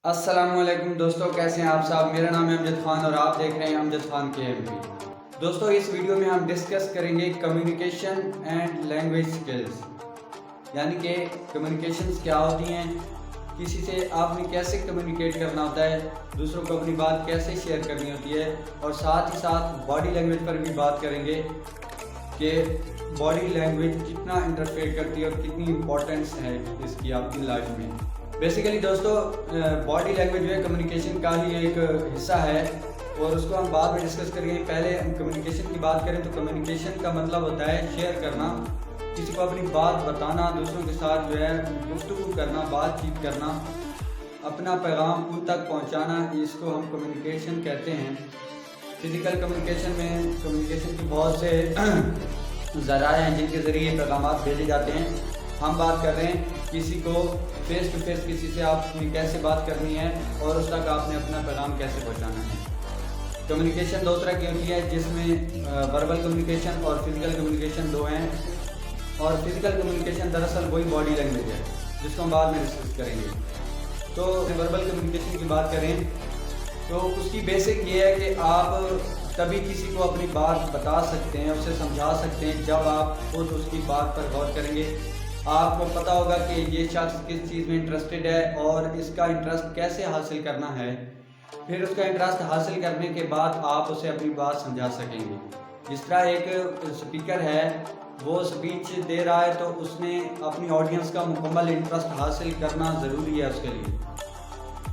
अस्सलाम वालेकुम दोस्तों, कैसे हैं आप सब। मेरा नाम है अमजद खान और आप देख रहे हैं अमजद खान KMP। दोस्तों, इस वीडियो में हम डिस्कस करेंगे कम्युनिकेशन एंड लैंग्वेज स्किल्स, यानी कि कम्युनिकेशंस क्या होती हैं, किसी से आपने कैसे कम्युनिकेट करना होता है, दूसरों को अपनी बात कैसे शेयर करनी होती है, और साथ ही साथ बॉडी लैंग्वेज पर भी बात करेंगे कि बॉडी लैंग्वेज कितना इंटरफेयर करती है और कितनी इम्पोर्टेंस है इसकी आपकी लाइफ में। बेसिकली दोस्तों, बॉडी लैंग्वेज जो है कम्युनिकेशन का ही एक हिस्सा है और उसको हम बाद में डिस्कस करेंगे। पहले हम कम्युनिकेशन की बात करें तो कम्युनिकेशन का मतलब होता है शेयर करना, किसी को अपनी बात बताना, दूसरों के साथ जो है गुफ्तगू करना, बातचीत करना, अपना पैगाम उन तक पहुंचाना, इसको हम कम्युनिकेशन कहते हैं। फिज़िकल कम्युनिकेशन में कम्युनिकेशन के बहुत से ज़राए हैं जिनके ज़रिए पैगाम भेजे जाते हैं। हम बात कर रहे हैं किसी को फेस टू फेस किसी से आपने कैसे बात करनी है और उस तक आपने अपना पैगाम कैसे पहुंचाना है। कम्युनिकेशन दो तरह की होती है, जिसमें वर्बल कम्युनिकेशन और फिज़िकल कम्युनिकेशन दो हैं। और फिज़िकल कम्युनिकेशन दरअसल वही बॉडी लैंग्वेज है जिसको हम बाद में डिस्कस करेंगे। तो वर्बल कम्युनिकेशन की बात करें तो उसकी बेसिक ये है कि आप तभी किसी को अपनी बात बता सकते हैं, उसे समझा सकते हैं जब आप खुद उसकी बात पर गौर करेंगे। आपको पता होगा कि ये शख्स किस चीज़ में इंटरेस्टेड है और इसका इंटरेस्ट कैसे हासिल करना है। फिर उसका इंटरेस्ट हासिल करने के बाद आप उसे अपनी बात समझा सकेंगे। जिस तरह एक स्पीकर है, वो स्पीच दे रहा है तो उसने अपनी ऑडियंस का मुकम्मल इंटरेस्ट हासिल करना ज़रूरी है उसके लिए।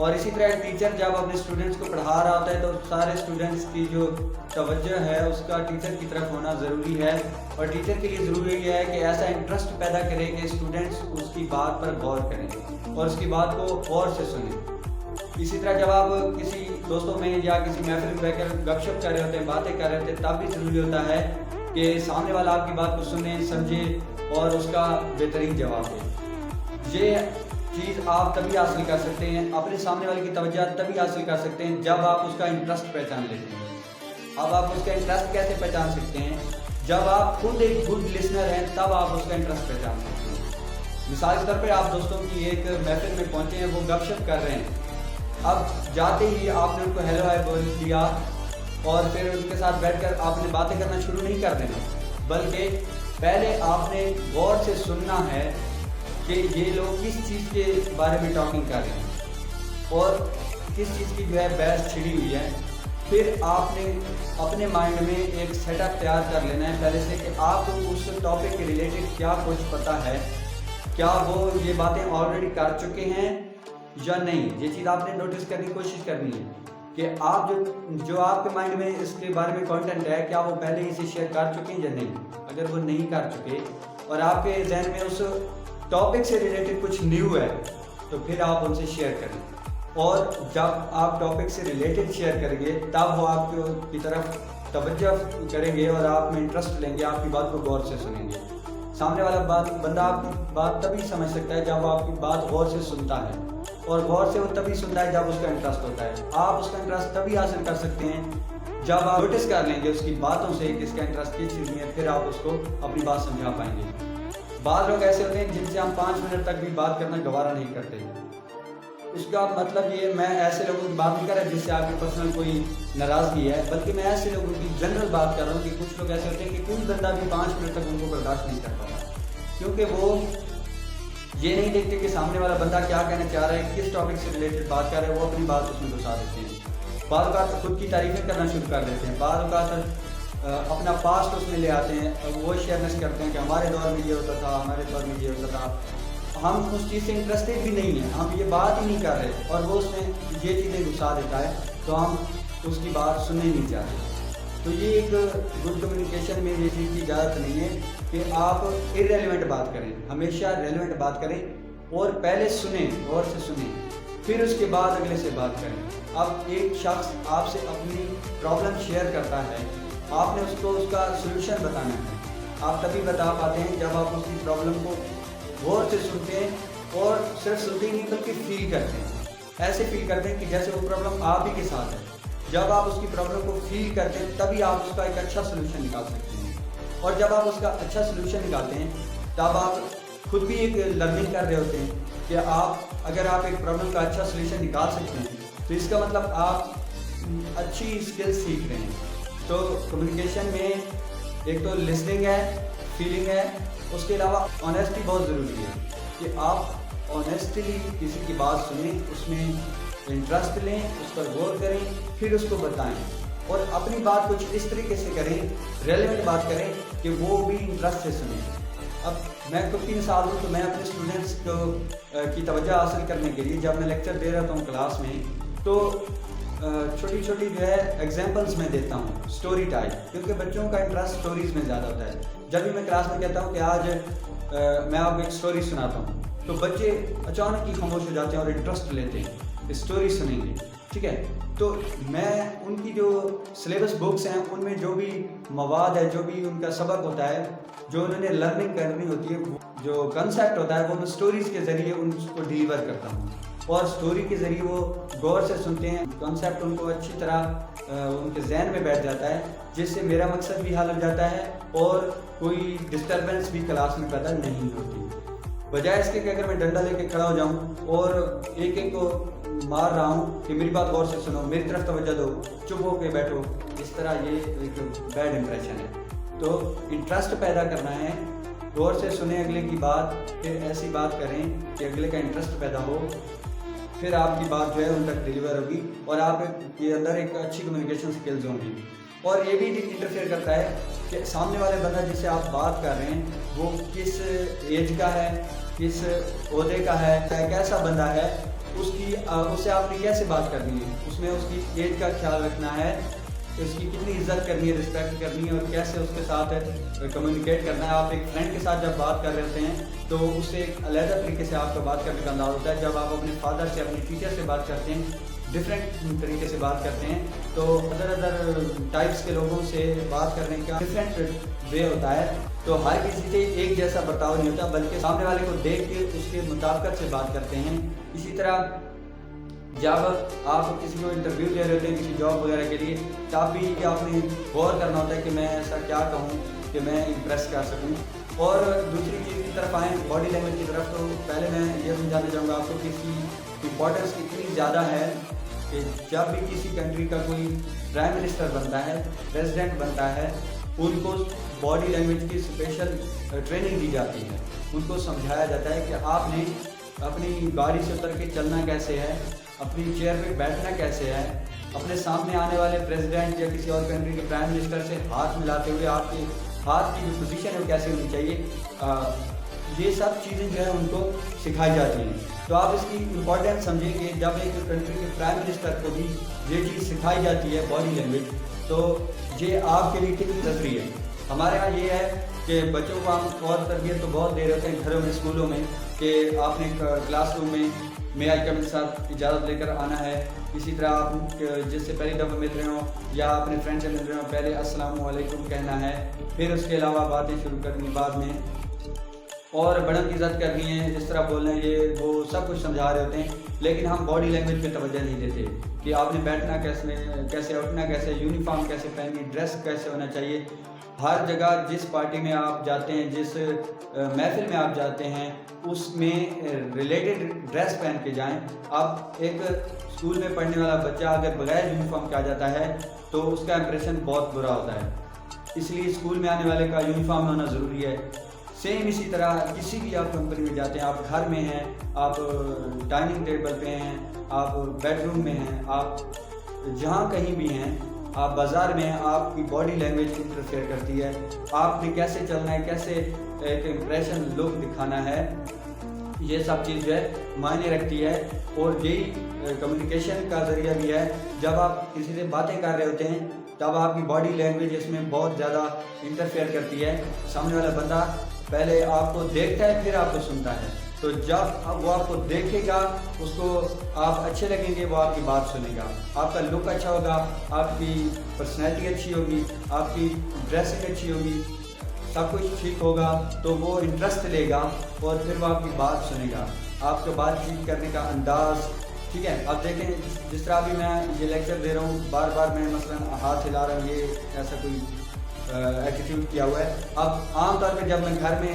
और इसी तरह टीचर जब अपने स्टूडेंट्स को पढ़ा रहा होता है तो सारे स्टूडेंट्स की जो तवज्जो है उसका टीचर की तरफ होना ज़रूरी है। और टीचर के लिए ज़रूरी है कि ऐसा इंटरेस्ट पैदा करे कि स्टूडेंट्स उसकी बात पर गौर करें और उसकी बात को गौर से सुनें। इसी तरह जब आप किसी दोस्तों में या किसी महफिल में बैठकर गपशप कर रहे होते हैं, बातें कर रहे होते हैं, तब भी ज़रूरी होता है कि सामने वाला आपकी बात को सुने, समझे और उसका बेहतरीन जवाब दे। ये चीज़ आप तभी हासिल कर सकते हैं, अपने सामने वाले की तवज्जो तभी हासिल कर सकते हैं जब आप उसका इंटरेस्ट पहचान लेते हैं। अब आप उसका इंटरेस्ट कैसे पहचान सकते हैं? जब आप खुद एक गुड लिसनर हैं तब आप उसका इंटरेस्ट पहचान सकते हैं। मिसाल के तौर पर आप दोस्तों की एक महफिल में पहुंचे हैं, वो गपशप कर रहे हैं। अब जाते ही आपने उनको हेलो हाय बोल दिया और फिर उनके साथ बैठकर आपने बातें करना शुरू नहीं कर देना, बल्कि पहले आपने गौर से सुनना है कि ये लोग किस चीज़ के बारे में टॉकिंग कर रहे हैं और किस चीज़ की जो है बहस छिड़ी हुई है। फिर आपने अपने माइंड में एक सेटअप तैयार कर लेना है पहले से कि आपको उस टॉपिक के रिलेटेड क्या कुछ पता है, क्या वो ये बातें ऑलरेडी कर चुके हैं या नहीं। ये चीज़ आपने नोटिस करने की कोशिश करनी है कि आप जो आपके माइंड में इसके बारे में कंटेंट है, क्या वो पहले इसे शेयर कर चुके हैं या नहीं। अगर वो नहीं कर चुके और आपके जहन में उस टॉपिक से रिलेटेड कुछ न्यू है तो फिर आप उनसे शेयर करें। और जब आप टॉपिक से रिलेटेड शेयर करेंगे तब वो आपकी तरफ तवज्जो करेंगे और आप में इंटरेस्ट लेंगे, आपकी बात को गौर से सुनेंगे। सामने वाला बंदा आपकी बात तभी समझ सकता है जब आपकी बात गौर से सुनता है, और गौर से वो तभी सुनता है जब उसका इंटरेस्ट होता है। आप उसका इंटरेस्ट तभी हासिल कर सकते हैं जब आप नोटिस कर लेंगे उसकी बातों से कि इसका इंटरेस्ट किस चीज़ में है, फिर आप उसको अपनी बात समझा पाएंगे। बाद लोग ऐसे होते हैं जिनसे हम 5 मिनट तक भी बात करना गवारा नहीं करते। उसका मतलब ये, मैं ऐसे लोगों की बात नहीं कर रहा जिससे आपकी पर्सनल कोई नाराज़गी है, बल्कि मैं ऐसे लोगों की जनरल बात कर रहा हूँ कि कुछ लोग ऐसे होते हैं कि कोई बंदा भी 5 मिनट तक उनको बर्दाश्त नहीं कर पाता, क्योंकि वो ये नहीं देखते कि सामने वाला बंदा क्या कहना चाह रहा है, किस टॉपिक से रिलेटेड बात कर रहा है। वो अपनी बात उसमें घुसा देते हैं। बाद बात खुद की तारीफ़ें करना शुरू कर देते हैं, बाद बात अपना पास्ट उसमें ले आते हैं, वो शेयरनेस करते हैं कि हमारे दौर में ये होता था, हमारे दौर में ये होता था। हम उस चीज़ से इंटरेस्टेड भी नहीं हैं, हम ये बात ही नहीं कर रहे और वो उसमें ये चीज़ें घुसा देता है तो हम उसकी बात सुनने नहीं चाहते। तो ये एक गुड कम्युनिकेशन में ये चीज़ की इजाज़त नहीं है कि आप इररेलेवेंट बात करें, हमेशा रेलेवेंट बात करें और पहले सुने, गौर से सुने, फिर उसके बाद अगले से बात करें। अब एक शख्स आपसे अपनी प्रॉब्लम शेयर करता है, आपने उसको उसका सलूशन बताना है। आप तभी बता पाते हैं जब आप उसकी प्रॉब्लम को गौर से सुनते हैं और सिर्फ सुनते ही नहीं बल्कि फील करते हैं। ऐसे फील करते हैं कि जैसे वो प्रॉब्लम आप ही के साथ है। जब आप उसकी प्रॉब्लम को फील करते हैं तभी आप उसका एक अच्छा सलूशन निकाल सकते हैं। और जब आप उसका अच्छा सलूशन निकालते हैं तब आप खुद भी एक लर्निंग कर रहे होते हैं کہ اگر آپ ایک پرابلم کا اچھا سلیوشن نکال سکتے ہیں تو اس کا مطلب آپ اچھی اسکل سیکھ رہے ہیں۔ تو کمیونیکیشن میں ایک تو لسننگ ہے، فیلنگ ہے، اس کے علاوہ آنیسٹی بہت ضروری ہے کہ آپ آنیسٹلی کسی کی بات سنیں، اس میں انٹرسٹ لیں، اس پر غور کریں، پھر اس کو بتائیں اور اپنی بات کچھ اس طریقے سے کریں، ریلیونٹ بات کریں کہ وہ بھی انٹرسٹ سے سنیں۔ اب میں خود کی مثال دوں تو میں اپنے اسٹوڈنٹس کی توجہ حاصل کرنے کے لیے جب میں لیکچر دے رہتا ہوں کلاس میں تو چھوٹی چھوٹی جو ہے ایگزامپلس میں دیتا ہوں، سٹوری ٹائپ، کیونکہ بچوں کا انٹرسٹ سٹوریز میں زیادہ ہوتا ہے۔ جب بھی میں کلاس میں کہتا ہوں کہ آج میں آپ کو ایک سٹوری سناتا ہوں تو بچے اچانک ہی خاموش ہو جاتے ہیں اور انٹرسٹ لیتے ہیں کہ سٹوری سنیں گے، ٹھیک ہے۔ تو میں ان کی جو سلیبس بکس ہیں ان میں جو بھی مواد ہے، جو بھی ان کا سبق ہوتا ہے، جو انہوں نے لرننگ کرنی ہوتی ہے، جو کنسیپٹ ہوتا ہے وہ میں سٹوریز کے ذریعے ان کو ڈیلیور کرتا ہوں اور سٹوری کے ذریعے وہ غور سے سنتے ہیں، کنسیپٹ ان کو اچھی طرح ان کے ذہن میں بیٹھ جاتا ہے، جس سے میرا مقصد بھی حل ہو جاتا ہے اور کوئی ڈسٹربنس بھی کلاس میں پیدا نہیں ہوتی۔ بجائے اس کے کہ اگر میں ڈنڈا لے کے کھڑا ہو جاؤں اور ایک ایک کو مار رہا ہوں کہ میری بات غور سے سنو، میری طرف توجہ دو، چپ ہو کے بیٹھو، اس طرح یہ ایک بیڈ امپریشن ہے۔ تو انٹرسٹ پیدا کرنا ہے، غور سے سنیں اگلے کی بات، پھر ایسی بات کریں کہ اگلے کا انٹرسٹ پیدا ہو، پھر آپ کی بات جو ہے ان تک ڈیلیور ہوگی اور آپ کے اندر ایک اچھی کمیونیکیشن سکلز ہوں گی۔ اور یہ بھی انٹرفیئر کرتا ہے کہ سامنے والے بندہ جس سے آپ بات کر رہے ہیں وہ کس ایج کا ہے، کس عہدے کا ہے، کیسا بندہ ہے، اس سے آپ نے کیسے بات کرنی ہے، اس میں اس کی ایج کا خیال رکھنا ہے، اس کی کتنی عزت کرنی ہے، رسپیکٹ کرنی ہے اور کیسے اس کے ساتھ کمیونیکیٹ کرنا ہے۔ آپ ایک فرینڈ کے ساتھ جب بات کر رہے ہوتے ہیں تو اس سے ایک علیحدہ طریقے سے آپ کا بات کرنے کا انداز ہوتا ہے۔ جب آپ اپنے فادر سے، اپنے ٹیچر سے بات کرتے ہیں، ڈفرینٹ طریقے سے بات کرتے ہیں، تو ادر ٹائپس کے لوگوں سے بات کرنے کا ڈفرینٹ وے ہوتا ہے۔ تو ہر کسی سے ایک جیسا برتاؤ نہیں ہوتا بلکہ سامنے والے کو دیکھ کے اس کے مطابقت سے بات کرتے ہیں۔ اسی طرح جب آپ کسی کو انٹرویو دے رہے ہوتے ہیں کسی جاب وغیرہ کے لیے، تب بھی آپ نے غور کرنا ہوتا ہے کہ میں ایسا کیا کہوں کہ میں امپریس کر سکوں۔ اور دوسری چیز کی طرف آئیں، باڈی لینگویج کی طرف، تو پہلے میں یہ سمجھانا چاہوں گا آپ کو کہ اس کی امپورٹنس اتنی زیادہ ہے کہ جب بھی کسی کنٹری کا کوئی پرائم منسٹر بنتا ہے، پریزیڈنٹ بنتا ہے، ان کو باڈی لینگویج کی اسپیشل ٹریننگ دی جاتی ہے، ان کو سمجھایا جاتا ہے کہ آپ نے اپنی گاڑی سے اتر کے چلنا کیسے ہے، اپنی چیئر پہ بیٹھنا کیسے ہے، اپنے سامنے آنے والے پریزیڈنٹ یا کسی اور کنٹری کے پرائم منسٹر سے ہاتھ ملاتے ہوئے آپ کے ہاتھ کی جو پوزیشن ہے وہ کیسے ہونی چاہیے، یہ سب چیزیں جو ہے ان کو سکھائی جاتی ہیں۔ تو آپ اس کی امپورٹنس سمجھیں کہ جب ایک کنٹری کے پرائم منسٹر کو بھی یہ چیز سکھائی جاتی ہے باڈی لینگویج، تو یہ آپ کے لیے کتنی ضروری ہے۔ ہمارے یہاں یہ ہے کہ بچوں کو ہم اور تربیت تو بہت دے رہے ہوتے ہیں گھروں میں، اسکولوں میں، کہ آپ نے کلاس روم میں آئی کم کے ساتھ اجازت لے کر آنا ہے۔ اسی طرح آپ جس سے پہلی دفعہ مل رہے ہوں یا اپنے فرینڈ سے مل رہے ہوں، پہلے السلام علیکم کہنا ہے، پھر اس کے علاوہ باتیں شروع کرنی بعد میں، اور بڑوں کی عزت کرنی ہے، اس طرح بولنا ہے، یہ وہ سب کچھ سمجھا رہے ہوتے ہیں، لیکن ہم باڈی لینگویج پہ توجہ نہیں دیتے کہ آپ نے بیٹھنا کیسے، اٹھنا کیسے، یونیفارم کیسے پہننی، ڈریس کیسے ہونا چاہیے۔ ہر جگہ جس پارٹی میں آپ جاتے ہیں، جس محفل میں آپ جاتے ہیں، اس میں ریلیٹڈ ڈریس پہن کے جائیں۔ آپ ایک اسکول میں پڑھنے والا بچہ اگر بغیر یونیفارم کے آ جاتا ہے تو اس کا امپریشن بہت برا ہوتا ہے، اس لیے اسکول میں آنے والے کا یونیفارم ہونا ضروری ہے۔ سیم اسی طرح کسی بھی آپ کمپنی میں جاتے ہیں، آپ گھر میں ہیں، آپ ڈائننگ ٹیبل پہ ہیں، آپ بیڈ روم میں ہیں، آپ جہاں کہیں بھی ہیں، آپ بازار میں ہیں، آپ کی باڈی لینگویج انٹرفیئر کرتی ہے۔ آپ نے کیسے چلنا ہے، کیسے ایک امپریشن لک دکھانا ہے، یہ سب چیز جو ہے معنی رکھتی ہے، اور یہی کمیونیکیشن کا ذریعہ بھی ہے۔ جب آپ کسی سے باتیں کر رہے ہوتے ہیں تب آپ کی باڈی لینگویج اس میں بہت زیادہ انٹرفیئر کرتی ہے۔ سامنے والا بندہ پہلے آپ کو دیکھتا ہے پھر آپ کو سنتا ہے، تو جب وہ آپ کو دیکھے گا، اس کو آپ اچھے لگیں گے، وہ آپ کی بات سنے گا، آپ کا لک اچھا ہوگا، آپ کی پرسنالٹی اچھی ہوگی، آپ کی ڈریسنگ اچھی ہوگی، سب کچھ ٹھیک ہوگا، تو وہ انٹرسٹ لے گا اور پھر وہ آپ کی بات سنے گا، آپ کا بات چیت کرنے کا انداز، ٹھیک ہے۔ اب دیکھیں جس طرح بھی میں یہ لیکچر دے رہا ہوں، بار بار میں مثلا ہاتھ ہلا رہا ہوں، یہ ایسا کوئی ایٹیٹیوڈ کیا ہوا ہے۔ اب عام طور پہ جب میں گھر میں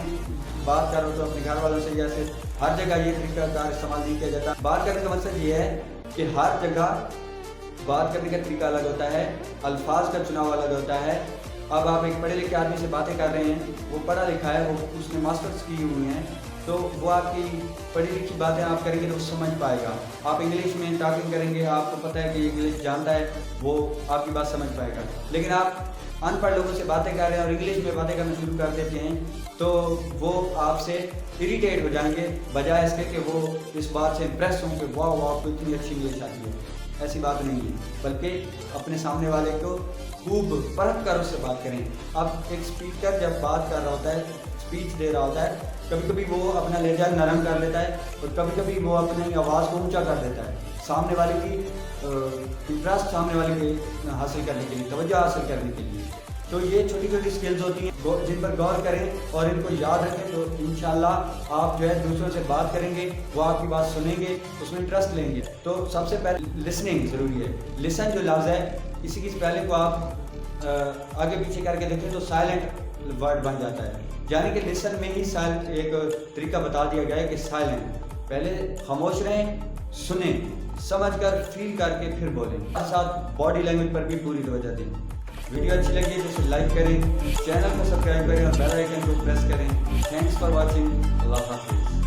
بات کر رہا ہوں تو اپنے گھر والوں سے جیسے हर जगह ये तरीका कार इस्तेमाल नहीं किया जाता। बात करने का मकसद ये है कि हर जगह बात करने का तरीका अलग होता है, अल्फाज का चुनाव अलग होता है। अब आप एक पढ़े लिखे आदमी से बातें कर रहे हैं, वो पढ़ा लिखा है, वो उसने मास्टर्स की हुई हैं, तो वो आपकी पढ़ी लिखी बातें आप करेंगे तो वो समझ पाएगा। आप इंग्लिश में टॉकिंग करेंगे, आपको पता है कि इंग्लिश जानता है, वो आपकी बात समझ पाएगा। लेकिन आप अनपढ़ लोगों से बातें कर रहे हैं और इंग्लिश में बातें करना शुरू कर देते हैं, तो वो आपसे इरिटेट हो जाएंगे, बजाय इसके कि वो इस बात से इम्प्रेस हों कि वाह वाह आपको इतनी अच्छी इंग्लिश आती है। ऐसी बात नहीं है, बल्कि अपने सामने वाले को खूब परख कर उससे बात करें। अब एक स्पीकर जब बात कर रहा होता है, स्पीच दे रहा होता है, कभी कभी वो अपना लहजा नरम कर लेता है और कभी कभी वो अपनी आवाज़ को ऊंचा कर देता है, सामने वाले की इंटरेस्ट सामने वाले के हासिल करने के लिए, तवज्जो हासिल करने के लिए। तो ये छोटी छोटी स्किल्स होती हैं जिन पर गौर करें और इनको याद रखें, तो इंशाल्लाह आप जो है दूसरों से बात करेंगे, वो आपकी बात सुनेंगे, उसमें इंटरेस्ट लेंगे। तो सबसे पहले लिसनिंग ज़रूरी है। लिसन जो लफ्ज़ है, इसी की स्पेलिंग को आप आगे पीछे करके देखें तो साइलेंट वर्ड बन जाता है, यानी कि लिसन में ही एक तरीका बता दिया गया है कि साइलेंट, पहले खामोश रहें, सुने, समझ कर फील करके फिर बोलें। साथ बॉडी लैंग्वेज पर भी पूरी तवज्जो दें। वीडियो अच्छी लगी है तो लाइक करें, चैनल को सब्सक्राइब करें और बेल आइकन को प्रेस करें। Thanks for watching. अल्लाह हाफिज़।